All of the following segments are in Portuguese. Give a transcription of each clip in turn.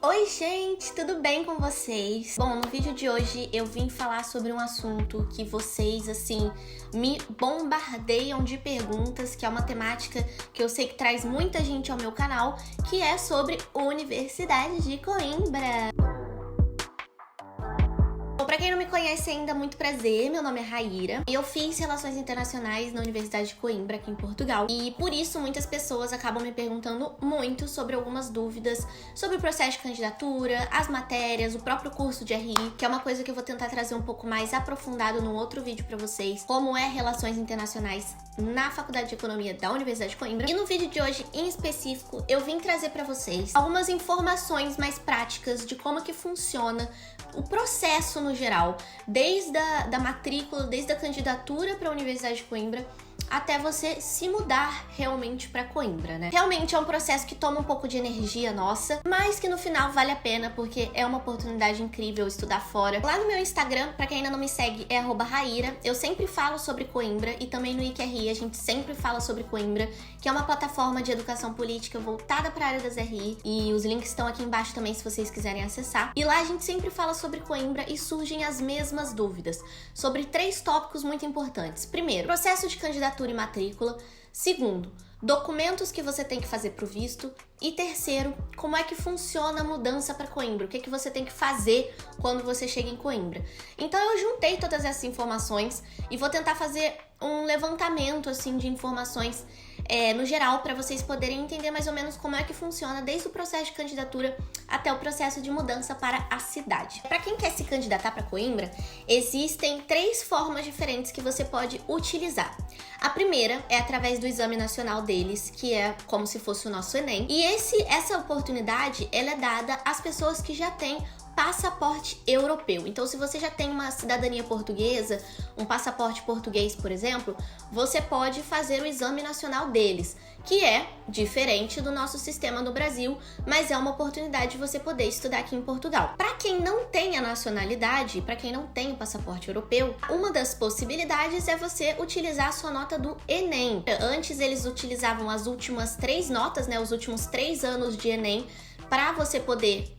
Oi gente, tudo bem com vocês? Bom, no vídeo de hoje eu vim falar sobre um assunto que vocês, assim, me bombardeiam de perguntas, que é uma temática que eu sei que traz muita gente ao meu canal, que é sobre Universidade de Coimbra. Pra quem não me conhece ainda, muito prazer, meu nome é Raíra e eu fiz Relações Internacionais na Universidade de Coimbra, aqui em Portugal, e por isso muitas pessoas acabam me perguntando muito sobre algumas dúvidas sobre o processo de candidatura, as matérias, o próprio curso de RI, que é uma coisa que eu vou tentar trazer um pouco mais aprofundado num outro vídeo pra vocês, como é Relações Internacionais na Faculdade de Economia da Universidade de Coimbra. E no vídeo de hoje, em específico, eu vim trazer pra vocês algumas informações mais práticas de como que funciona o processo no geral, desde a matrícula, desde a candidatura para a Universidade de Coimbra até você se mudar realmente para Coimbra, né? Realmente é um processo que toma um pouco de energia nossa, mas que no final vale a pena porque é uma oportunidade incrível estudar fora. Lá no meu Instagram, para quem ainda não me segue, é @Raíra. Eu sempre falo sobre Coimbra e também no IQRI a gente sempre fala sobre Coimbra, que é uma plataforma de educação política voltada para a área das RI, e os links estão aqui embaixo também se vocês quiserem acessar. E lá a gente sempre fala sobre Coimbra e surgem as mesmas dúvidas sobre 3 tópicos muito importantes. Primeiro, processo de candidatura e matrícula. Segundo, documentos que você tem que fazer para o visto. E terceiro, como é que funciona a mudança para Coimbra? O que é que você tem que fazer quando você chega em Coimbra? Então eu juntei todas essas informações e vou tentar fazer um levantamento assim de informações no geral para vocês poderem entender mais ou menos como é que funciona desde o processo de candidatura até o processo de mudança para a cidade. Para quem quer se candidatar para Coimbra, existem 3 formas diferentes que você pode utilizar. A primeira é através do exame nacional deles, que é como se fosse o nosso Enem. E essa oportunidade, ela é dada às pessoas que já têm passaporte europeu. Então, se você já tem uma cidadania portuguesa, um passaporte português, por exemplo, você pode fazer o exame nacional deles, que é diferente do nosso sistema no Brasil, mas é uma oportunidade de você poder estudar aqui em Portugal. Para quem não tem a nacionalidade, para quem não tem o passaporte europeu, uma das possibilidades é você utilizar a sua nota do Enem. Antes eles utilizavam as últimas 3 notas, né, os últimos 3 anos de Enem, para você poder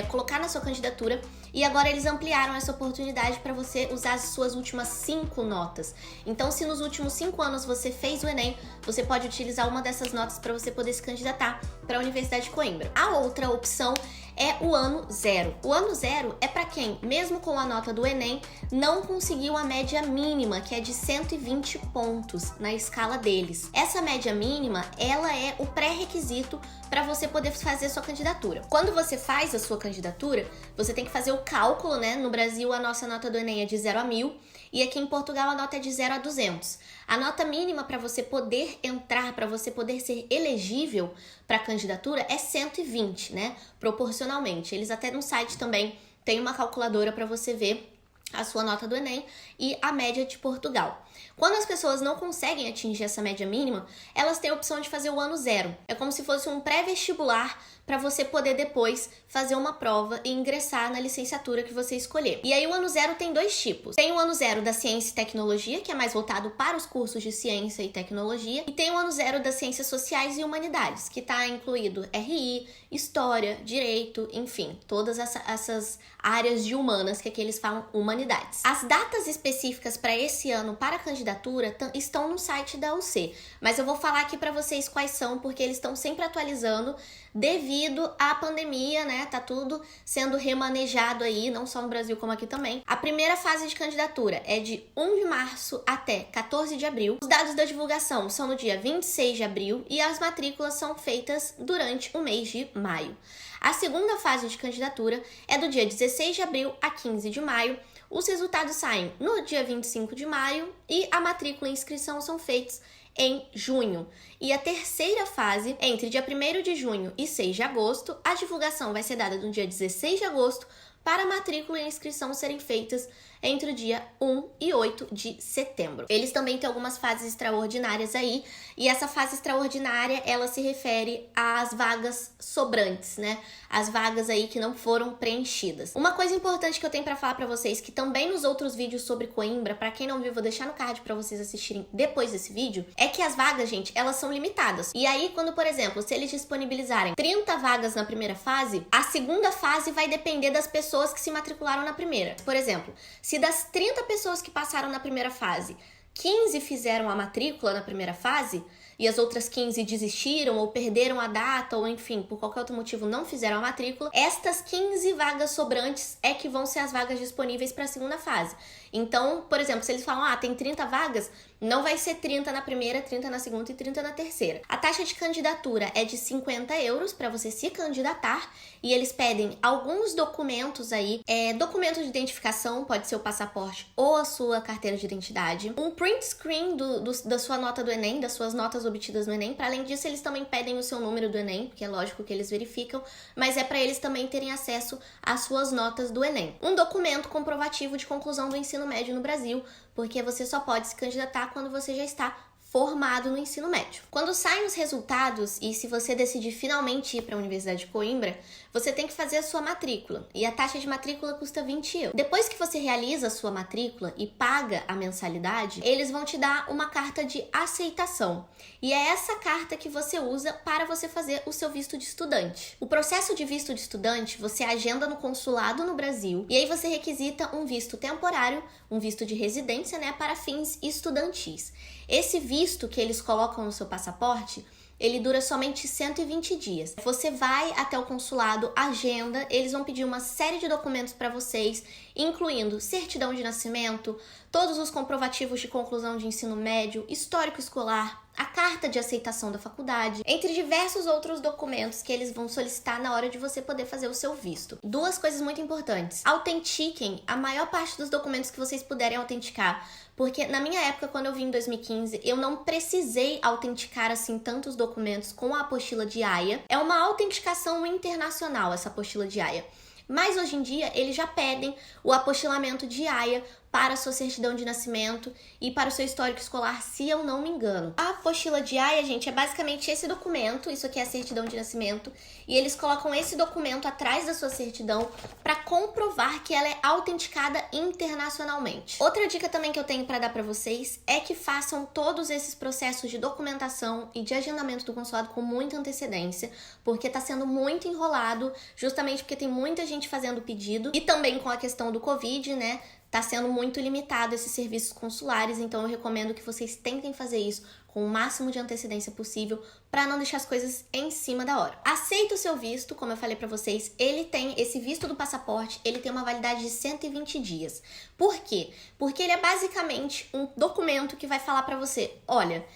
colocar na sua candidatura, e agora eles ampliaram essa oportunidade para você usar as suas últimas 5 notas. Então, se nos últimos 5 anos você fez o Enem, você pode utilizar uma dessas notas para você poder se candidatar para a Universidade de Coimbra. A outra opção é o ano 0. O ano 0 é para quem, mesmo com a nota do Enem, não conseguiu a média mínima, que é de 120 pontos na escala deles. Essa média mínima, ela é o pré-requisito para você poder fazer a sua candidatura. Quando você faz a sua candidatura, você tem que fazer o cálculo, né? No Brasil, a nossa nota do Enem é de 0 a 1000, e aqui em Portugal a nota é de 0 a 200. A nota mínima para você poder entrar, para você poder ser elegível para a candidatura é 120, né? Proporcionalmente. Eles até no site também têm uma calculadora para você ver a sua nota do Enem e a média de Portugal. Quando as pessoas não conseguem atingir essa média mínima, elas têm a opção de fazer o ano 0. É como se fosse um pré-vestibular para você poder depois fazer uma prova e ingressar na licenciatura que você escolher. E aí o ano 0 tem 2 tipos. Tem o ano 0 da ciência e tecnologia, que é mais voltado para os cursos de ciência e tecnologia, e tem o ano 0 das ciências sociais e humanidades, que está incluído RI, história, direito, enfim, todas essas áreas de humanas que aqui eles falam humanidades. As datas específicas para esse ano para a candidatura estão no site da UC, mas eu vou falar aqui para vocês quais são, porque eles estão sempre atualizando devido à pandemia, né? Tá tudo sendo remanejado aí, não só no Brasil como aqui também. A primeira fase de candidatura é de 1 de março até 14 de abril. Os dados da divulgação são no dia 26 de abril e as matrículas são feitas durante o mês de maio. A segunda fase de candidatura é do dia 16 de abril a 15 de maio. Os resultados saem no dia 25 de maio e a matrícula e inscrição são feitos em junho. E a terceira fase, entre dia 1º de junho e 6 de agosto, a divulgação vai ser dada no dia 16 de agosto para a matrícula e inscrição serem feitas entre o dia 1 e 8 de setembro. Eles também têm algumas fases extraordinárias aí, e essa fase extraordinária, ela se refere às vagas sobrantes, né? As vagas aí que não foram preenchidas. Uma coisa importante que eu tenho para falar para vocês, que também nos outros vídeos sobre Coimbra, para quem não viu, vou deixar no card para vocês assistirem depois desse vídeo, é que as vagas, gente, elas são limitadas. E aí, quando, por exemplo, se eles disponibilizarem 30 vagas na primeira fase, a segunda fase vai depender das pessoas que se matricularam na primeira. Por exemplo, se das 30 pessoas que passaram na primeira fase, 15 fizeram a matrícula na primeira fase e as outras 15 desistiram ou perderam a data ou enfim, por qualquer outro motivo não fizeram a matrícula, estas 15 vagas sobrantes é que vão ser as vagas disponíveis para a segunda fase. Então, por exemplo, se eles falam, tem 30 vagas, não vai ser 30 na primeira, 30 na segunda e 30 na terceira. A taxa de candidatura é de 50 euros para você se candidatar e eles pedem alguns documentos aí, documento de identificação, pode ser o passaporte ou a sua carteira de identidade, um print screen da sua nota do Enem, das suas notas obtidas no Enem. Para além disso, eles também pedem o seu número do Enem, porque é lógico que eles verificam, mas é para eles também terem acesso às suas notas do Enem. Um documento comprovativo de conclusão do ensino médio no Brasil, porque você só pode se candidatar quando você já está formado no ensino médio. Quando saem os resultados e se você decidir finalmente ir para a Universidade de Coimbra, você tem que fazer a sua matrícula e a taxa de matrícula custa 20 euros. Depois que você realiza a sua matrícula e paga a mensalidade, eles vão te dar uma carta de aceitação e é essa carta que você usa para você fazer o seu visto de estudante. O processo de visto de estudante você agenda no consulado no Brasil e aí você requisita um visto temporário, um visto de residência, né, para fins estudantis. Esse visto que eles colocam no seu passaporte, ele dura somente 120 dias. Você vai até o consulado, agenda, eles vão pedir uma série de documentos para vocês, incluindo certidão de nascimento, todos os comprovativos de conclusão de ensino médio, histórico escolar, a carta de aceitação da faculdade, entre diversos outros documentos que eles vão solicitar na hora de você poder fazer o seu visto. Duas coisas muito importantes. Autentiquem a maior parte dos documentos que vocês puderem autenticar, porque na minha época, quando eu vim em 2015, eu não precisei autenticar assim tantos documentos com a apostila de Haia. É uma autenticação internacional essa apostila de Haia. Mas hoje em dia eles já pedem o apostilamento de Haia para a sua certidão de nascimento e para o seu histórico escolar, se eu não me engano. A apostila de Haia, gente, é basicamente esse documento, isso aqui é a certidão de nascimento, e eles colocam esse documento atrás da sua certidão para comprovar que ela é autenticada internacionalmente. Outra dica também que eu tenho para dar para vocês é que façam todos esses processos de documentação e de agendamento do consulado com muita antecedência, porque tá sendo muito enrolado, justamente porque tem muita gente fazendo pedido, e também com a questão do Covid, né? Tá sendo muito limitado esses serviços consulares, então eu recomendo que vocês tentem fazer isso com o máximo de antecedência possível para não deixar as coisas em cima da hora. Aceita o seu visto, como eu falei para vocês, ele tem esse visto do passaporte, ele tem uma validade de 120 dias. Por quê? Porque ele é basicamente um documento que vai falar para você, olha,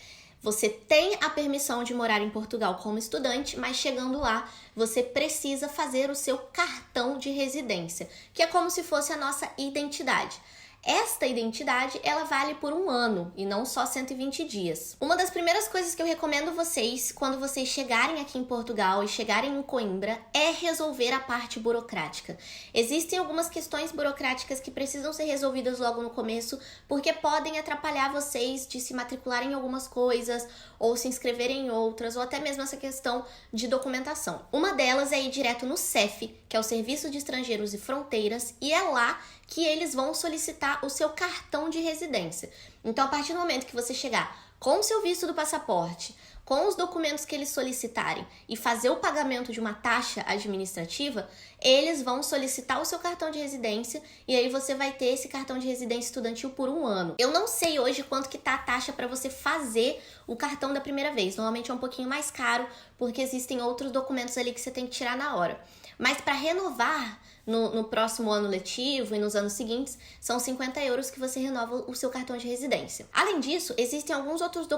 você tem a permissão de morar em Portugal como estudante, mas chegando lá, você precisa fazer o seu cartão de residência, que é como se fosse a nossa identidade. Esta identidade, ela vale por 1 ano e não só 120 dias. Uma das primeiras coisas que eu recomendo vocês, quando vocês chegarem aqui em Portugal e chegarem em Coimbra, é resolver a parte burocrática. Existem algumas questões burocráticas que precisam ser resolvidas logo no começo, porque podem atrapalhar vocês de se matricularem em algumas coisas, ou se inscreverem em outras, ou até mesmo essa questão de documentação. Uma delas é ir direto no CEF, que é o Serviço de Estrangeiros e Fronteiras, e é lá que eles vão solicitar o seu cartão de residência. Então, a partir do momento que você chegar com o seu visto do passaporte, com os documentos que eles solicitarem e fazer o pagamento de uma taxa administrativa, eles vão solicitar o seu cartão de residência e aí você vai ter esse cartão de residência estudantil por 1 ano. Eu não sei hoje quanto que tá a taxa para você fazer o cartão da primeira vez. Normalmente é um pouquinho mais caro porque existem outros documentos ali que você tem que tirar na hora. Mas para renovar no próximo ano letivo e nos anos seguintes, são 50 euros que você renova o seu cartão de residência. Além disso, existem alguns outros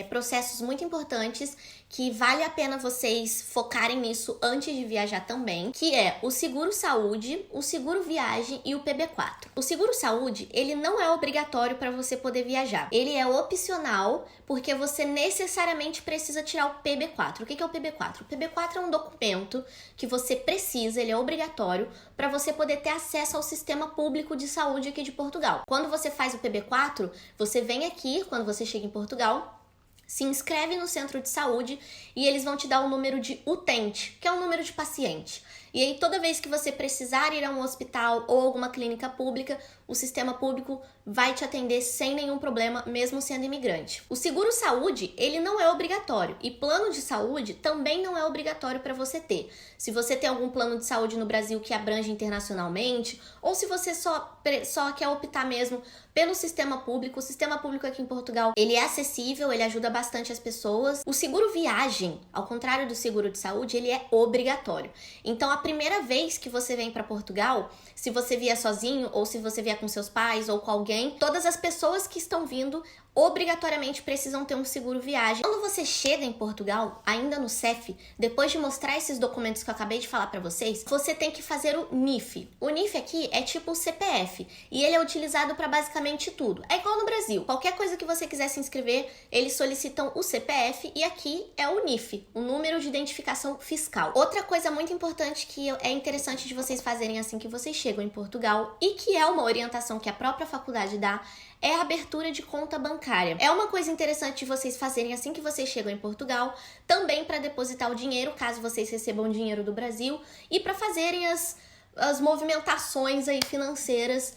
processos muito importantes que vale a pena vocês focarem nisso antes de viajar também, que é o seguro saúde, o seguro viagem e o PB4. O seguro saúde, ele não é obrigatório para você poder viajar. Ele é opcional porque você necessariamente precisa tirar o PB4. O que é o PB4? O PB4 é um documento que você precisa, ele é obrigatório obrigatório para você poder ter acesso ao sistema público de saúde aqui de Portugal. Quando você faz o PB4, você vem aqui, quando você chega em Portugal, se inscreve no centro de saúde e eles vão te dar o número de utente, que é o número de paciente. E aí, toda vez que você precisar ir a um hospital ou alguma clínica pública, o sistema público vai te atender sem nenhum problema, mesmo sendo imigrante. O seguro-saúde, ele não é obrigatório. E plano de saúde também não é obrigatório para você ter. Se você tem algum plano de saúde no Brasil que abrange internacionalmente, ou se você só quer optar mesmo pelo sistema público, o sistema público aqui em Portugal, ele é acessível, ele ajuda bastante as pessoas. O seguro viagem, ao contrário do seguro de saúde, ele é obrigatório. Então, a primeira vez que você vem para Portugal, se você vier sozinho ou se você vier com seus pais ou com alguém, todas as pessoas que estão vindo obrigatoriamente precisam ter um seguro viagem. Quando você chega em Portugal, ainda no CEF, depois de mostrar esses documentos que eu acabei de falar para vocês, você tem que fazer o NIF. O NIF aqui é tipo o CPF e ele é utilizado para basicamente tudo. É igual no Brasil. Qualquer coisa que você quiser se inscrever, eles solicitam o CPF e aqui é o NIF, o número de identificação fiscal. Outra coisa muito importante que é interessante de vocês fazerem assim que vocês chegam em Portugal e que é uma orientação que a própria faculdade dá, é a abertura de conta bancária. É uma coisa interessante de vocês fazerem assim que vocês chegam em Portugal, também para depositar o dinheiro, caso vocês recebam dinheiro do Brasil, e para fazerem as movimentações aí financeiras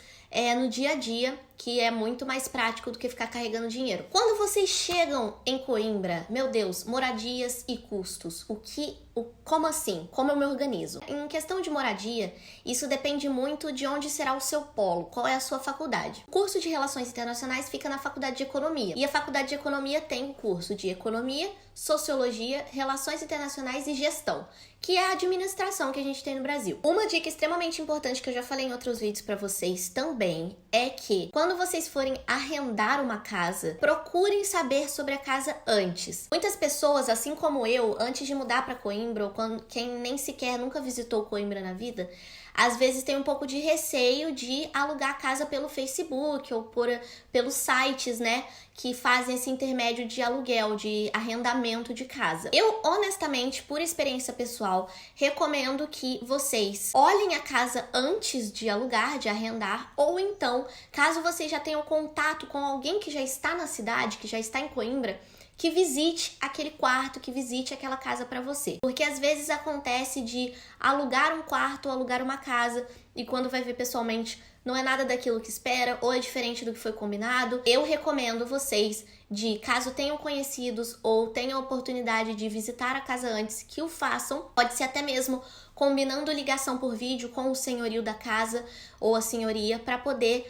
no dia a dia, que é muito mais prático do que ficar carregando dinheiro. Quando vocês chegam em Coimbra, meu Deus, moradias e custos. Como assim? Como eu me organizo? Em questão de moradia, isso depende muito de onde será o seu polo, qual é a sua faculdade. O curso de Relações Internacionais fica na Faculdade de Economia. E a Faculdade de Economia tem o curso de Economia, Sociologia, Relações Internacionais e Gestão, que é a administração que a gente tem no Brasil. Uma dica extremamente importante que eu já falei em outros vídeos para vocês também é que quando vocês forem arrendar uma casa, procurem saber sobre a casa antes. Muitas pessoas, assim como eu, antes de mudar para Coimbra, ou quem nem sequer nunca visitou Coimbra na vida, às vezes tem um pouco de receio de alugar a casa pelo Facebook ou pelos sites, né, que fazem esse intermédio de aluguel, de arrendamento de casa. Eu, honestamente, por experiência pessoal, recomendo que vocês olhem a casa antes de alugar, de arrendar, ou então, caso vocês já tenham contato com alguém que já está na cidade, que já está em Coimbra, que visite aquele quarto, que visite aquela casa para você. Porque às vezes acontece de alugar um quarto ou alugar uma casa e quando vai ver pessoalmente não é nada daquilo que espera ou é diferente do que foi combinado. Eu recomendo vocês caso tenham conhecidos ou tenham a oportunidade de visitar a casa antes, que o façam. Pode ser até mesmo combinando ligação por vídeo com o senhorio da casa ou a senhoria para poder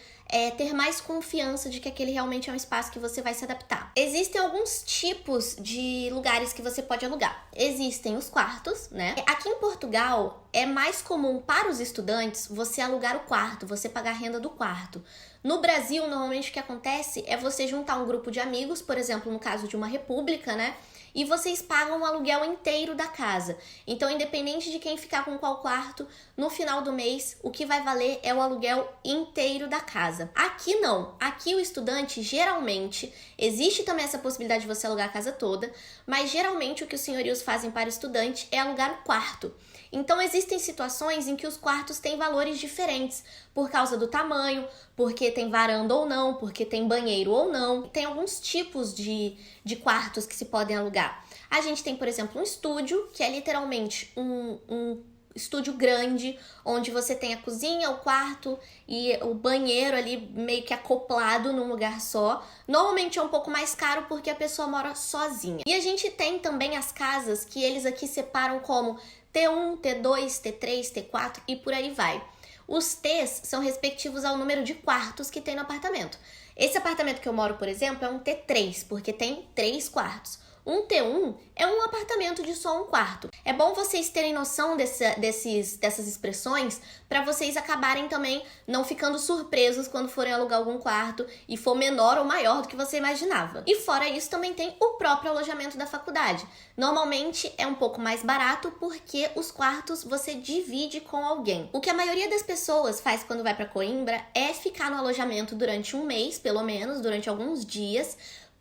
ter mais confiança de que aquele realmente é um espaço que você vai se adaptar. Existem alguns tipos de lugares que você pode alugar. Existem os quartos, né? Aqui em Portugal é mais comum para os estudantes você alugar o quarto, você pagar a renda do quarto. No Brasil, normalmente o que acontece é você juntar um grupo de amigos, por exemplo, no caso de uma república, né? E vocês pagam o aluguel inteiro da casa. Então, independente de quem ficar com qual quarto, no final do mês, o que vai valer é o aluguel inteiro da casa. Aqui não. Aqui o estudante, geralmente, existe também essa possibilidade de você alugar a casa toda, mas geralmente o que os senhorios fazem para o estudante é alugar o quarto. Então, existem situações em que os quartos têm valores diferentes, por causa do tamanho, porque tem varanda ou não, porque tem banheiro ou não. Tem alguns tipos de quartos que se podem alugar. A gente tem, por exemplo, um estúdio, que é literalmente um estúdio grande, onde você tem a cozinha, o quarto e o banheiro ali meio que acoplado num lugar só. Normalmente é um pouco mais caro porque a pessoa mora sozinha. E a gente tem também as casas que eles aqui separam como T1, T2, T3, T4 e por aí vai. Os T's são respectivos ao número de quartos que tem no apartamento. Esse apartamento que eu moro, por exemplo, é um T3, porque tem 3 quartos. Um T1 é um apartamento de só um quarto. É bom vocês terem noção dessas expressões para vocês acabarem também não ficando surpresos quando forem alugar algum quarto e for menor ou maior do que você imaginava. E fora isso, também tem o próprio alojamento da faculdade. Normalmente é um pouco mais barato porque os quartos você divide com alguém. O que a maioria das pessoas faz quando vai para Coimbra é ficar no alojamento durante um mês, pelo menos, durante alguns dias,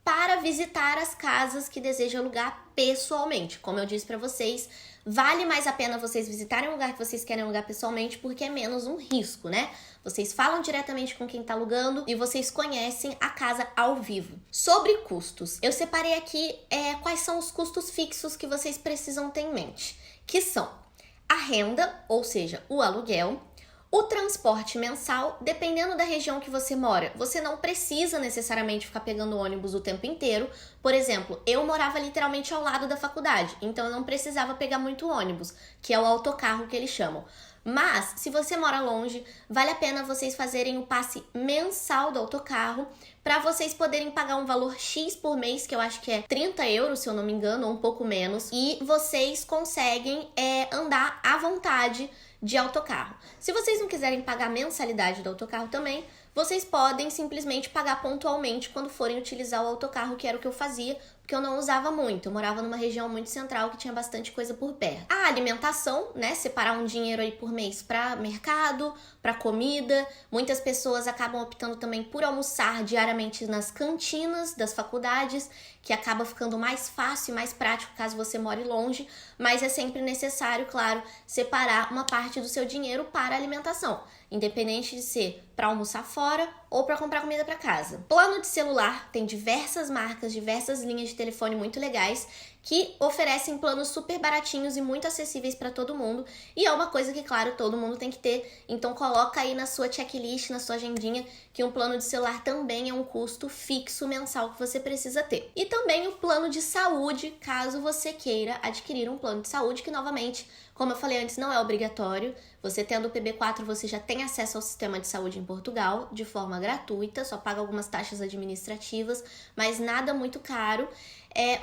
para visitar as casas que deseja alugar pessoalmente. Como eu disse para vocês, vale mais a pena vocês visitarem um lugar que vocês querem alugar pessoalmente, porque é menos um risco, né? Vocês falam diretamente com quem tá alugando e vocês conhecem a casa ao vivo. Sobre custos, eu separei aqui quais são os custos fixos que vocês precisam ter em mente, que são a renda, ou seja, o aluguel, o transporte mensal, dependendo da região que você mora. Você não precisa necessariamente ficar pegando ônibus o tempo inteiro. Por exemplo, eu morava literalmente ao lado da faculdade, então eu não precisava pegar muito ônibus, que é o autocarro que eles chamam. Mas, se você mora longe, vale a pena vocês fazerem o passe mensal do autocarro para vocês poderem pagar um valor X por mês, que eu acho que é 30 euros, se eu não me engano, ou um pouco menos, e vocês conseguem andar à vontade de autocarro. Se vocês não quiserem pagar a mensalidade do autocarro também, vocês podem simplesmente pagar pontualmente quando forem utilizar o autocarro, que era o que eu fazia, porque eu não usava muito. Eu morava numa região muito central que tinha bastante coisa por perto. A alimentação, né? Separar um dinheiro aí por mês para mercado, para comida. Muitas pessoas acabam optando também por almoçar diariamente nas cantinas das faculdades, que acaba ficando mais fácil e mais prático caso você more longe, mas é sempre necessário, claro, separar uma parte do seu dinheiro para alimentação, independente de ser para almoçar fora ou para comprar comida para casa. Plano de celular, tem diversas marcas, diversas linhas de telefone muito legais que oferecem planos super baratinhos e muito acessíveis para todo mundo, e é uma coisa que, claro, todo mundo tem que ter, então coloca aí na sua checklist, na sua agendinha, que um plano de celular também é um custo fixo mensal que você precisa ter. E também o plano de saúde, caso você queira adquirir um plano de saúde, que novamente, como eu falei antes, não é obrigatório. Você tendo o PB4, você já tem acesso ao sistema de saúde em Portugal de forma gratuita, só paga algumas taxas administrativas, mas nada muito caro.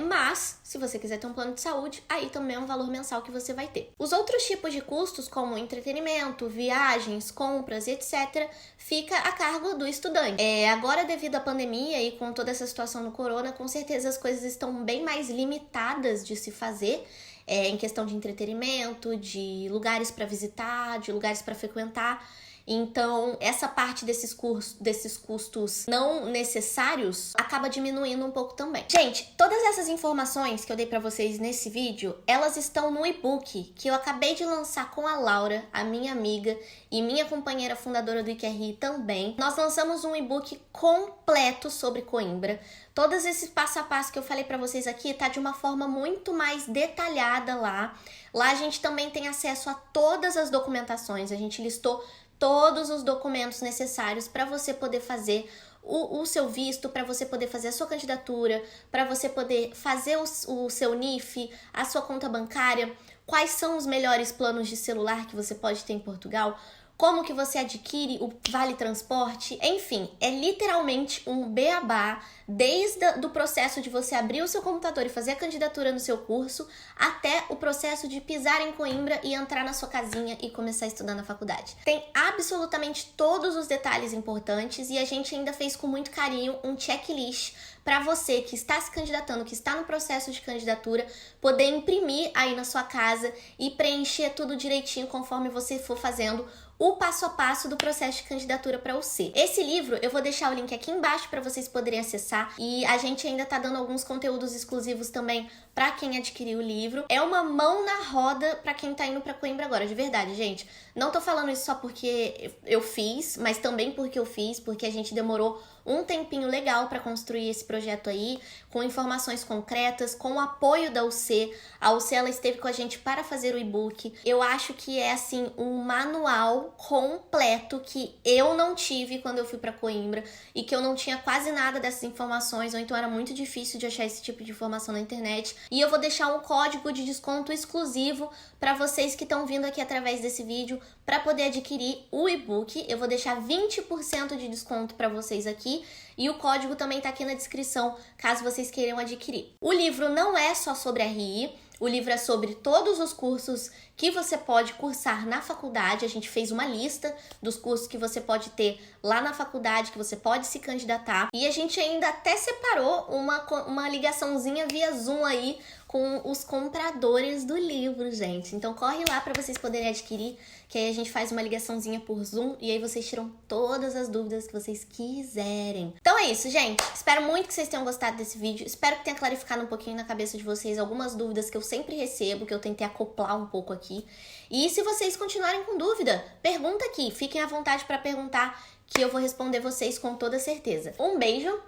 Mas, se você quiser ter um plano de saúde, aí também é um valor mensal que você vai ter. Os outros tipos de custos, como entretenimento, viagens, compras, etc., fica a cargo do estudante. Agora, devido à pandemia e com toda essa situação no corona, com certeza as coisas estão bem mais limitadas de se fazer, em questão de entretenimento, de lugares para visitar, de lugares para frequentar. Então, essa parte desses custos não necessários acaba diminuindo um pouco também. Gente, todas essas informações que eu dei pra vocês nesse vídeo, elas estão no e-book que eu acabei de lançar com a Laura, a minha amiga e minha companheira fundadora do IQRI também. Nós lançamos um e-book completo sobre Coimbra. Todos esses passo a passo que eu falei pra vocês aqui tá de uma forma muito mais detalhada lá. Lá a gente também tem acesso a todas as documentações, a gente listou todos os documentos necessários para você poder fazer o seu visto, para você poder fazer a sua candidatura, para você poder fazer o seu NIF, a sua conta bancária, quais são os melhores planos de celular que você pode ter em Portugal, como que você adquire o Vale Transporte, enfim, é literalmente um beabá, desde o processo de você abrir o seu computador e fazer a candidatura no seu curso, até o processo de pisar em Coimbra e entrar na sua casinha e começar a estudar na faculdade. Tem absolutamente todos os detalhes importantes e a gente ainda fez com muito carinho um checklist para você que está se candidatando, que está no processo de candidatura, poder imprimir aí na sua casa e preencher tudo direitinho conforme você for fazendo o passo a passo do processo de candidatura para o C. Esse livro, eu vou deixar o link aqui embaixo para vocês poderem acessar, e a gente ainda tá dando alguns conteúdos exclusivos também para quem adquirir o livro. É uma mão na roda para quem tá indo para Coimbra agora, de verdade, gente. Não tô falando isso só porque eu fiz, mas também porque eu fiz, porque a gente demorou um tempinho legal para construir esse projeto aí, com informações concretas, com o apoio da UC. A UC, ela esteve com a gente para fazer o e-book. Eu acho que é, assim, um manual completo que eu não tive quando eu fui para Coimbra e que eu não tinha quase nada dessas informações, ou então era muito difícil de achar esse tipo de informação na internet. E eu vou deixar um código de desconto exclusivo para vocês que estão vindo aqui através desse vídeo para poder adquirir o e-book. Eu vou deixar 20% de desconto para vocês aqui, e o código também tá aqui na descrição, caso vocês queiram adquirir. O livro não é só sobre RI, o livro é sobre todos os cursos que você pode cursar na faculdade. A gente fez uma lista dos cursos que você pode ter lá na faculdade, que você pode se candidatar. E a gente ainda até separou uma ligaçãozinha via Zoom aí com os compradores do livro, gente. Então corre lá para vocês poderem adquirir, que aí a gente faz uma ligaçãozinha por Zoom e aí vocês tiram todas as dúvidas que vocês quiserem. Então é isso, gente. Espero muito que vocês tenham gostado desse vídeo. Espero que tenha clarificado um pouquinho na cabeça de vocês algumas dúvidas que eu sempre recebo, que eu tentei acoplar um pouco aqui. E se vocês continuarem com dúvida, pergunta aqui. Fiquem à vontade para perguntar, que eu vou responder vocês com toda certeza. Um beijo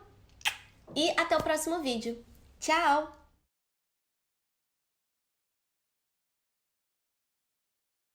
e até o próximo vídeo. Tchau!